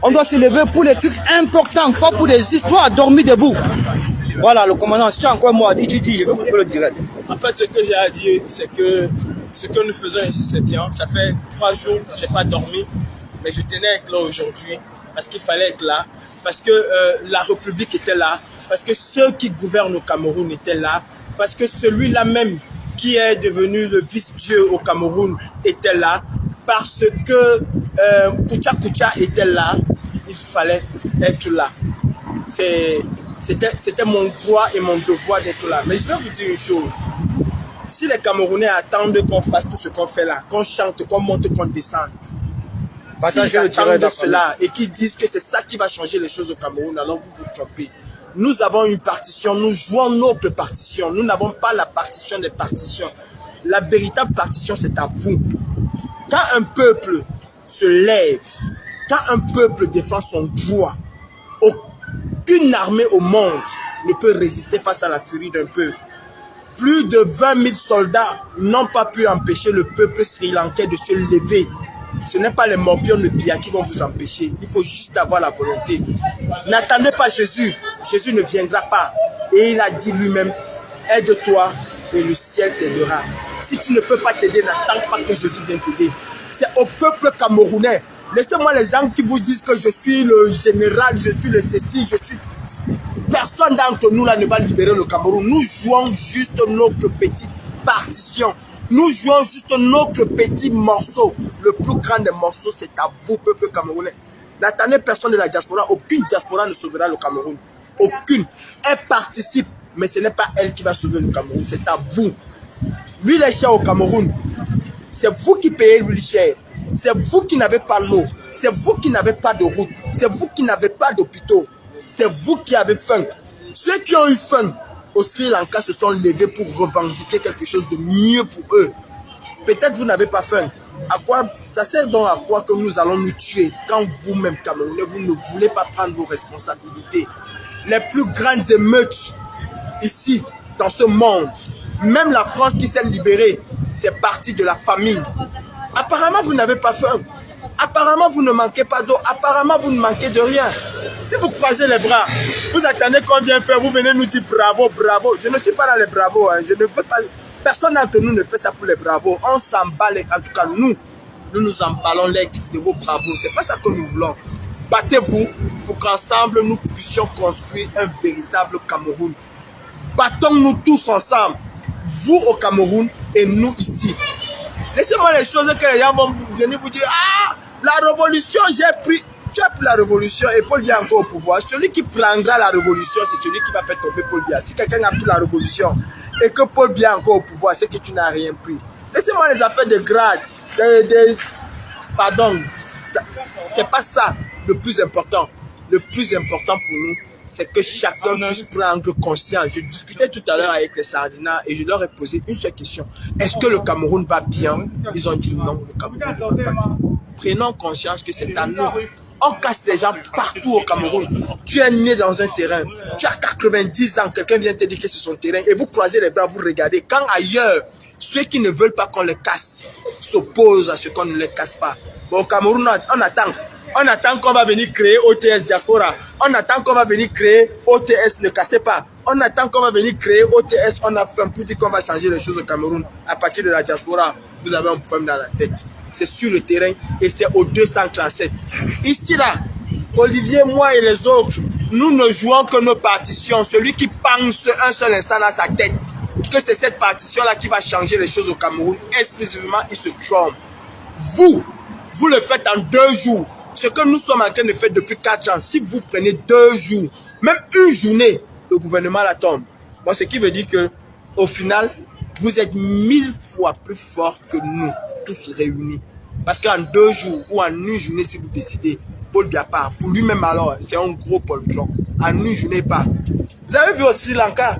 On doit se lever pour les trucs importants, pas pour des histoires dormies debout. Voilà, le commandant, si tu as encore moi à dire, tu dis, je vais couper le direct. En fait, ce que j'ai à dire, c'est que ce que nous faisons ici, c'est bien. Ça fait 3 jours que je n'ai pas dormi, mais je tenais à être là aujourd'hui parce qu'il fallait être là, parce que la République était là, parce que ceux qui gouvernent au Cameroun étaient là, parce que celui-là même qui est devenu le vice-dieu au Cameroun était là, parce que Koucha Koucha était là, il fallait être là. C'était mon droit et mon devoir d'être là. Mais je vais vous dire une chose. Si les Camerounais attendent qu'on fasse tout ce qu'on fait là, qu'on chante, qu'on monte, qu'on descende, s'ils attendent cela et qu'ils disent que c'est ça qui va changer les choses au Cameroun, alors vous vous trompez. Nous avons une partition, nous jouons notre partition. Nous n'avons pas la partition des partitions. La véritable partition, c'est à vous. Quand un peuple se lève, quand un peuple défend son droit, aucune armée au monde ne peut résister face à la furie d'un peuple. Plus de 20 000 soldats n'ont pas pu empêcher le peuple sri-lankais de se lever. Ce n'est pas les morpions de Bia qui vont vous empêcher. Il faut juste avoir la volonté. N'attendez pas Jésus. Jésus ne viendra pas. Et il a dit lui-même, aide-toi et le ciel t'aidera. Si tu ne peux pas t'aider, n'attends pas que Jésus vienne t'aider. C'est au peuple camerounais. Laissez-moi les gens qui vous disent que je suis le général, je suis le ceci, je suis... Personne d'entre nous là ne va libérer le Cameroun. Nous jouons juste notre petite partition. Nous jouons juste notre petit morceau. Le plus grand des morceaux, c'est à vous, peuple camerounais. N'attendez personne de la diaspora. Aucune diaspora ne sauvera le Cameroun. Aucune. Elle participe, mais ce n'est pas elle qui va sauver le Cameroun. C'est à vous. L'huile est chère au Cameroun. C'est vous qui payez l'huile chère. C'est vous qui n'avez pas l'eau. C'est vous qui n'avez pas de route. C'est vous qui n'avez pas d'hôpitaux. C'est vous qui avez faim. Ceux qui ont eu faim au Sri Lanka se sont levés pour revendiquer quelque chose de mieux pour eux. Peut-être vous n'avez pas faim. À quoi, ça sert donc à quoi que nous allons nous tuer quand vous-même, Camerounais, vous ne voulez pas prendre vos responsabilités. Les plus grandes émeutes ici, dans ce monde, même la France qui s'est libérée, c'est parti de la famine. Apparemment, vous n'avez pas faim. Apparemment, vous ne manquez pas d'eau. Apparemment, vous ne manquez de rien. Si vous croisez les bras, vous attendez qu'on vienne faire, vous venez nous dire bravo, bravo. Je ne suis pas dans les bravos. Hein. Je ne veux pas... Personne d'entre nous ne fait ça pour les bravos. On s'emballe. En tout cas, nous nous emballons les de vos bravos. C'est pas ça que nous voulons. Battez-vous pour qu'ensemble, nous puissions construire un véritable Cameroun. Battons-nous tous ensemble. Vous au Cameroun et nous ici. Laissez-moi les choses que les gens vont venir vous dire. Ah, la révolution, j'ai pris. Tu as pris la révolution et Paul Biya encore au pouvoir. Celui qui prendra la révolution, c'est celui qui va faire tomber Paul Biya. Si quelqu'un a pris la révolution et que Paul Biya encore au pouvoir, c'est que tu n'as rien pris. Laissez-moi les affaires de grade. Pardon, c'est pas ça le plus important. Le plus important pour nous, c'est que chacun puisse prendre conscience. Je discutais tout à l'heure avec les Sardinats et je leur ai posé une seule question. Est-ce que le Cameroun va bien? Ils ont dit non, le Cameroun ne va pas bien. Prenons conscience que c'est à nous. On casse les gens partout au Cameroun. Tu es né dans un terrain. Tu as 90 ans. Quelqu'un vient te dire que c'est son terrain. Et vous croisez les bras, vous regardez. Quand ailleurs, ceux qui ne veulent pas qu'on les casse s'opposent à ce qu'on ne les casse pas. Bon, au Cameroun, on attend. On attend qu'on va venir créer OTS Diaspora. On attend qu'on va venir créer OTS Ne Cassez Pas. On attend qu'on va venir créer OTS On a faim pour dire qu'on va changer les choses au Cameroun. À partir de la diaspora, vous avez un problème dans la tête. C'est sur le terrain et c'est au 237. Ici, là, Olivier, moi et les autres, nous ne jouons que nos partitions. Celui qui pense un seul instant dans sa tête que c'est cette partition-là qui va changer les choses au Cameroun, exclusivement, il se trompe. Vous le faites en 2 jours. Ce que nous sommes en train de faire depuis 4 ans, si vous prenez 2 jours, même une journée, le gouvernement la tombe. Bon, ce qui veut dire que, au final, vous êtes 1000 fois plus fort que nous, tous réunis. Parce qu'en 2 jours ou en une journée, si vous décidez, Paul Biya part. Pour lui-même alors, c'est un gros poltron. En une journée, pas. Vous avez vu au Sri Lanka,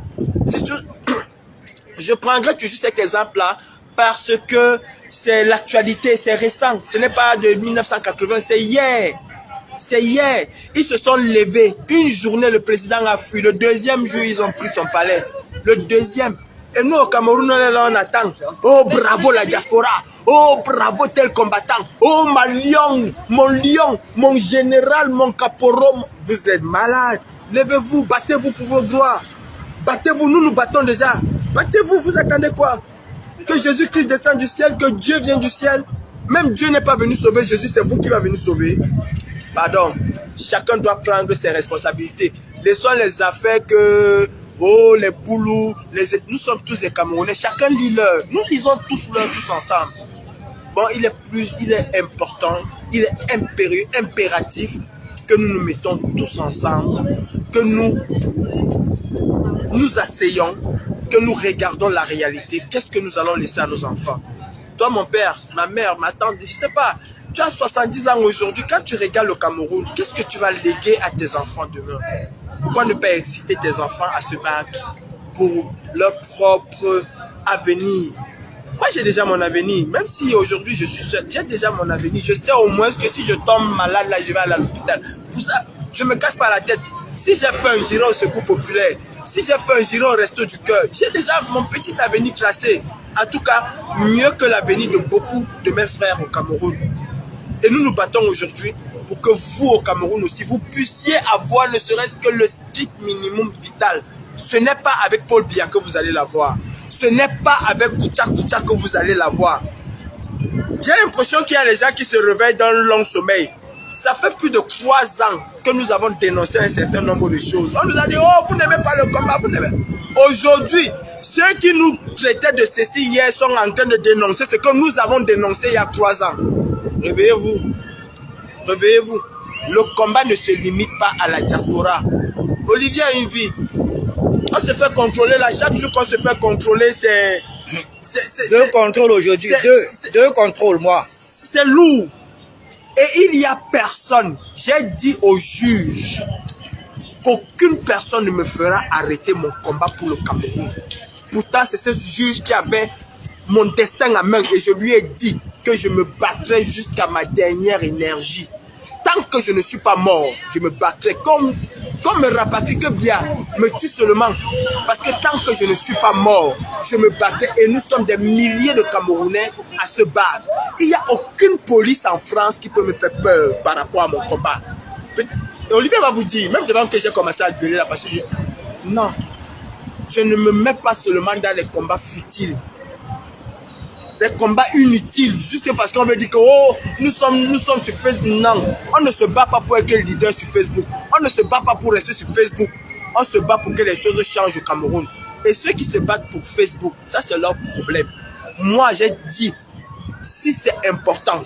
je prendrai toujours cet exemple-là parce que c'est l'actualité, c'est récent. Ce n'est pas de 1980, c'est hier. C'est hier. Ils se sont levés. Une journée, le président a fui. Le deuxième jour, ils ont pris son palais. Le deuxième. Et nous, au Cameroun, là, on attend. Oh, bravo la diaspora. Oh, bravo tel combattant. Oh, ma lion, mon général, mon caporal. Vous êtes malade. Levez-vous, battez-vous pour vos gloires. Battez-vous, nous battons déjà. Battez-vous, vous attendez quoi? Que Jésus-Christ descende du ciel, que Dieu vienne du ciel. Même Dieu n'est pas venu sauver Jésus, c'est vous qui va venir sauver. Pardon, chacun doit prendre ses responsabilités. Laissons les affaires que... Oh, les boulous, nous sommes tous des Camerounais, chacun lit l'heure. Nous lisons tous l'heure, tous ensemble. Bon, il est important, il est impérieux, impératif que nous nous mettons tous ensemble, que nous nous asseyons, que nous regardons la réalité. Qu'est-ce que nous allons laisser à nos enfants? Toi, mon père, ma mère, ma tante, je ne sais pas, tu as 70 ans aujourd'hui, quand tu regardes le Cameroun, qu'est-ce que tu vas léguer à tes enfants demain? Pourquoi ne pas exciter tes enfants à se battre pour leur propre avenir? Moi, j'ai déjà mon avenir. Même si aujourd'hui je suis seul, j'ai déjà mon avenir. Je sais au moins que si je tombe malade, là, je vais aller à l'hôpital. Pour ça, je ne me casse pas la tête. Si j'ai fait un giro au secours populaire, si j'ai fait un giro au resto du cœur, j'ai déjà mon petit avenir classé. En tout cas, mieux que l'avenir de beaucoup de mes frères au Cameroun. Et nous nous battons aujourd'hui pour que vous, au Cameroun aussi, vous puissiez avoir ne serait-ce que le strict minimum vital. Ce n'est pas avec Paul Biya que vous allez l'avoir. Ce n'est pas avec Koutia que vous allez l'avoir. J'ai l'impression qu'il y a des gens qui se réveillent dans le long sommeil. Ça fait plus de 3 ans que nous avons dénoncé un certain nombre de choses. On nous a dit, oh, vous n'aimez pas le combat, vous n'aimez pas. Aujourd'hui, ceux qui nous traitaient de ceci hier sont en train de dénoncer ce que nous avons dénoncé il y a 3 ans. Réveillez-vous. Réveillez-vous. Le combat ne se limite pas à la diaspora. Olivier a une vie. On se fait contrôler là. Chaque jour qu'on se fait contrôler, c'est... 2 contrôles aujourd'hui. 2 contrôles, moi. C'est lourd. Et il n'y a personne. J'ai dit au juge qu'aucune personne ne me fera arrêter mon combat pour le Cameroun. Pourtant, c'est ce juge qui avait mon destin à main et je lui ai dit que je me battrai jusqu'à ma dernière énergie. Tant que je ne suis pas mort, je me battrai comme Rapatri que bien me tue seulement. Parce que tant que je ne suis pas mort, je me battrai et nous sommes des milliers de Camerounais à se battre. Il n'y a aucune police en France qui peut me faire peur par rapport à mon combat. Olivier va vous dire, même devant que j'ai commencé à gueuler là, parce que non, je ne me mets pas seulement dans les combats futiles. Des combats inutiles, juste parce qu'on veut dire que oh, nous sommes sur Facebook. Non, on ne se bat pas pour être leader sur Facebook. On ne se bat pas pour rester sur Facebook. On se bat pour que les choses changent au Cameroun. Et ceux qui se battent pour Facebook, ça c'est leur problème. Moi j'ai dit, si c'est important,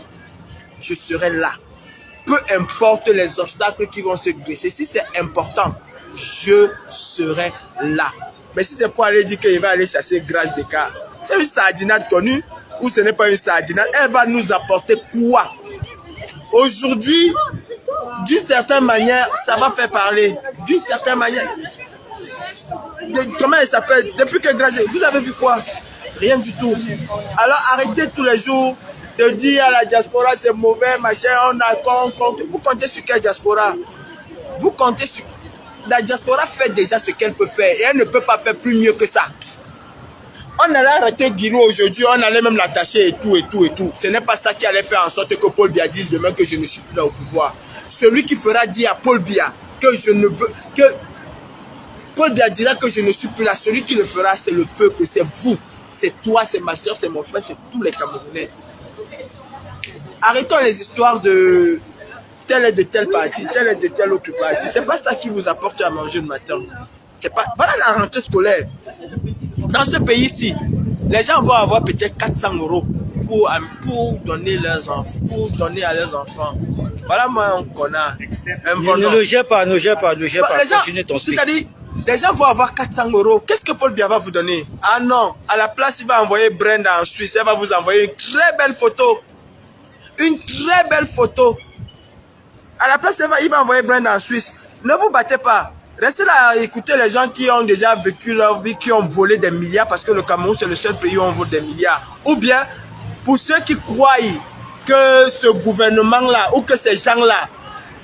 je serai là. Peu importe les obstacles qui vont se glisser, si c'est important, je serai là. Mais si c'est pour aller dire qu'il va aller chasser Grâce Descartes, c'est une sardinade connue ou ce n'est pas une sardinade, elle va nous apporter quoi? Aujourd'hui, d'une certaine manière, ça va faire parler. D'une certaine manière. Comment elle s'appelle? Depuis que Grâce, vous avez vu quoi? Rien du tout. Alors arrêtez tous les jours de dire à la diaspora c'est mauvais, machin, on a compte. Vous comptez sur quelle diaspora? Vous comptez sur... La diaspora fait déjà ce qu'elle peut faire et elle ne peut pas faire plus mieux que ça. On allait arrêter Guilou aujourd'hui, on allait même l'attacher et tout. Ce n'est pas ça qui allait faire en sorte que Paul Biya dise demain que je ne suis plus là au pouvoir. Celui qui fera dire à Paul Biya que je ne veux... que Paul Biya dira que je ne suis plus là. Celui qui le fera, c'est le peuple, c'est vous. C'est toi, c'est ma soeur, c'est mon frère, c'est tous les Camerounais. Arrêtons les histoires de tel est de tel parti, tel est de tel autre parti. C'est pas ça qui vous apporte à manger le matin. C'est pas... Voilà la rentrée scolaire. Dans ce pays-ci, les gens vont avoir peut-être 400 € pour donner leurs enfants, pour donner à leurs enfants. Voilà moi un connard. Ne gère pas. Continue ton speech. C'est-à-dire, les gens vont avoir 400 €. Qu'est-ce que Paul Biya va vous donner? Ah non, à la place, il va envoyer Brenda en Suisse. Elle va vous envoyer une très belle photo. Une très belle photo. À la place, il va envoyer Brenda en Suisse. Ne vous battez pas. Restez là à écouter les gens qui ont déjà vécu leur vie, qui ont volé des milliards, parce que le Cameroun, c'est le seul pays où on vole des milliards. Ou bien, pour ceux qui croient que ce gouvernement-là, ou que ces gens-là,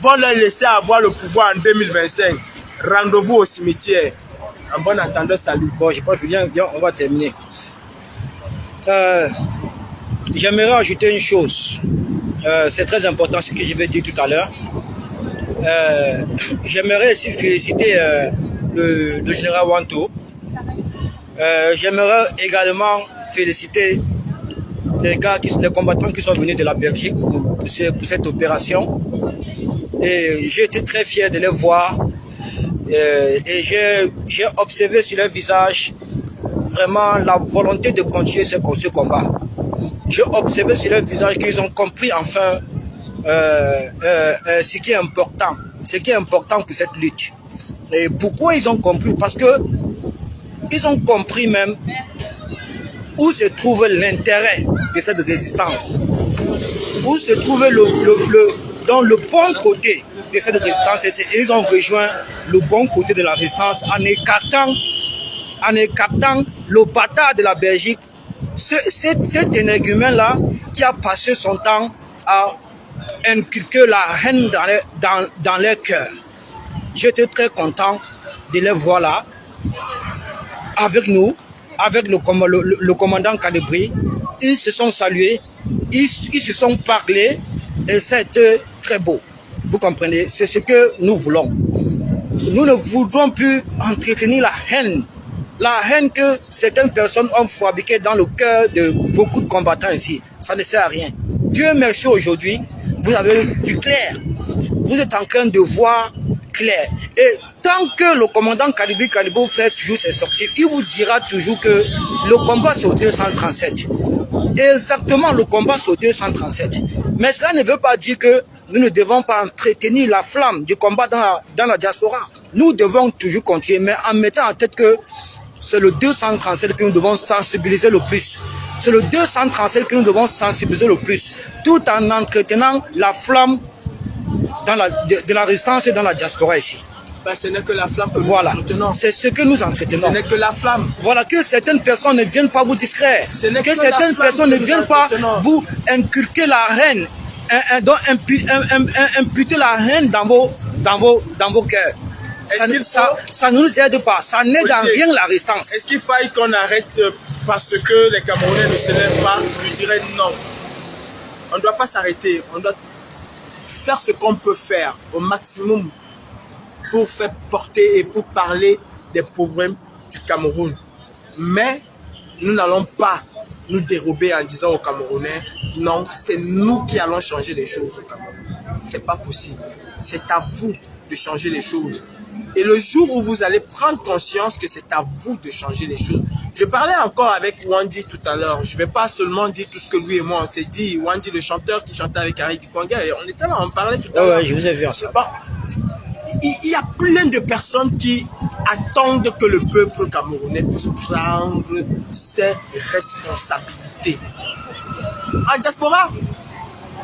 vont leur laisser avoir le pouvoir en 2025, rendez-vous au cimetière. En bon entendeur, salut. Bon, je pense que viens, on va terminer. J'aimerais ajouter une chose. C'est très important ce que je vais dire tout à l'heure. J'aimerais aussi féliciter le général Wanto. J'aimerais également féliciter les combattants qui sont venus de la Belgique pour cette opération. Et j'ai été très fier de les voir. Et j'ai observé sur leur visage vraiment la volonté de continuer ce combat. J'ai observé sur leur visage qu'ils ont compris enfin ce qui est important pour cette lutte. Et pourquoi ils ont compris? Parce que ils ont compris même où se trouve l'intérêt de cette résistance, où se trouve dans le bon côté de cette résistance, et ils ont rejoint le bon côté de la résistance en écartant le bâtard de la Belgique, cet énergumène-là qui a passé son temps à inculquer la haine dans leur cœur. J'étais très content de les voir là, avec nous, avec le commandant Calibri. Ils se sont salués, ils se sont parlé, et c'était très beau. Vous comprenez? C'est ce que nous voulons. Nous ne voudrons plus entretenir la haine que certaines personnes ont fabriquée dans le cœur de beaucoup de combattants ici. Ça ne sert à rien. Dieu merci, aujourd'hui, vous avez du clair. Vous êtes en train de voir clair. Et tant que le commandant Calibri fait toujours ses sorties, il vous dira toujours que le combat c'est au 237. Exactement, le combat c'est au 237. Mais cela ne veut pas dire que nous ne devons pas entretenir la flamme du combat dans la diaspora. Nous devons toujours continuer, mais en mettant en tête que c'est le 237 que nous devons sensibiliser le plus. C'est le 237 que nous devons sensibiliser le plus, tout en entretenant la flamme de la résistance dans la diaspora ici. Ben, ce n'est que la flamme que nous entretenons. C'est ce que nous entretenons. Ce n'est que la flamme. Voilà, que certaines personnes ne viennent pas vous distraire. Que certaines personnes ne viennent pas vous inculquer la haine, imputer la haine dans vos cœurs. Ça ne nous aide pas, ça n'aide en rien la résistance. Est-ce qu'il faille qu'on arrête parce que les Camerounais ne se lèvent pas? Je dirais non. On ne doit pas s'arrêter, on doit faire ce qu'on peut faire au maximum pour faire porter et pour parler des problèmes du Cameroun. Mais nous n'allons pas nous dérober en disant aux Camerounais, non, c'est nous qui allons changer les choses au Cameroun. C'est pas possible. C'est à vous de changer les choses. Et le jour où vous allez prendre conscience que c'est à vous de changer les choses. Je parlais encore avec Wandi tout à l'heure. Je ne vais pas seulement dire tout ce que lui et moi on s'est dit. Wandi, le chanteur qui chantait avec Harry Dikwanga, on était là, on parlait tout à l'heure. Ouais, je vous ai vu ensemble. Bon, il y a plein de personnes qui attendent que le peuple camerounais puisse prendre ses responsabilités. En diaspora,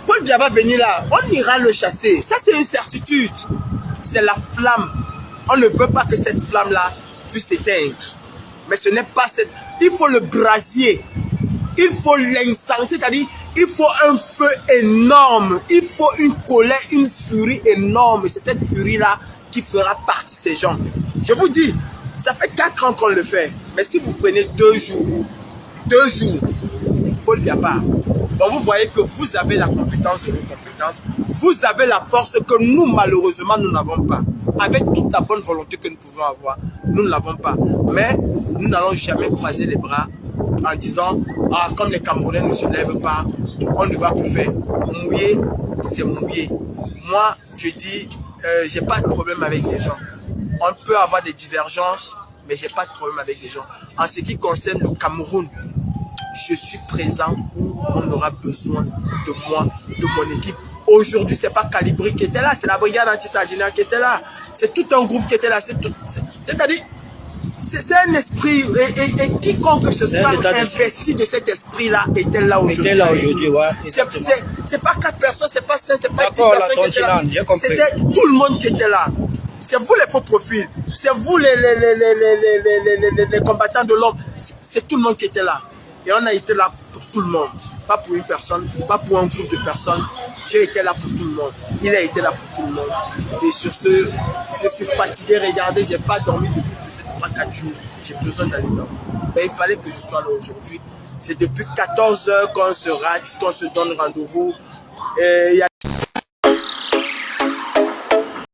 Paul Biya va venir là, on ira le chasser. Ça, c'est une certitude. C'est la flamme. On ne veut pas que cette flamme-là puisse s'éteindre. Mais ce n'est pas cette... Il faut le brasier. Il faut l'incendier. C'est-à-dire, il faut un feu énorme. Il faut une colère, une furie énorme. C'est cette furie-là qui fera partie de ces gens. Je vous dis, ça fait 4 ans qu'on le fait. Mais si vous prenez 2 jours, Paul Biya part. Donc vous voyez que vous avez la compétence de vos compétences. Vous avez la force que nous, malheureusement, nous n'avons pas. Avec toute la bonne volonté que nous pouvons avoir, nous ne l'avons pas. Mais nous n'allons jamais croiser les bras en disant, ah, comme les Camerounais ne se lèvent pas, on ne va plus faire. Mouiller, c'est mouiller. Moi, je dis, j'ai pas de problème avec les gens. On peut avoir des divergences, mais j'ai pas de problème avec les gens. En ce qui concerne le Cameroun, je suis présent où on aura besoin de moi, de mon équipe. Aujourd'hui, ce n'est pas Calibri qui était là, c'est la brigade anti-Sardina qui était là. C'est tout un groupe qui était là. C'est-à-dire, c'est un esprit, et quiconque se sent investi de cet esprit-là était là aujourd'hui. Ouais. C'est pas 4 personnes, c'est pas 5, c'est pas 10 personnes qui étaient là. C'était tout le monde qui était là. C'est vous les faux profils, c'est vous les combattants de l'homme, c'est tout le monde qui était là. Et on a été là pour tout le monde, pas pour une personne, pas pour un groupe de personnes. J'ai été là pour tout le monde, il a été là pour tout le monde. Et sur ce, je suis fatigué, regardez, j'ai pas dormi depuis peut-être 3-4 jours, j'ai besoin d'aller dormir. Mais il fallait que je sois là aujourd'hui. C'est depuis 14 h qu'on se rate, qu'on se donne rendez-vous. Il y a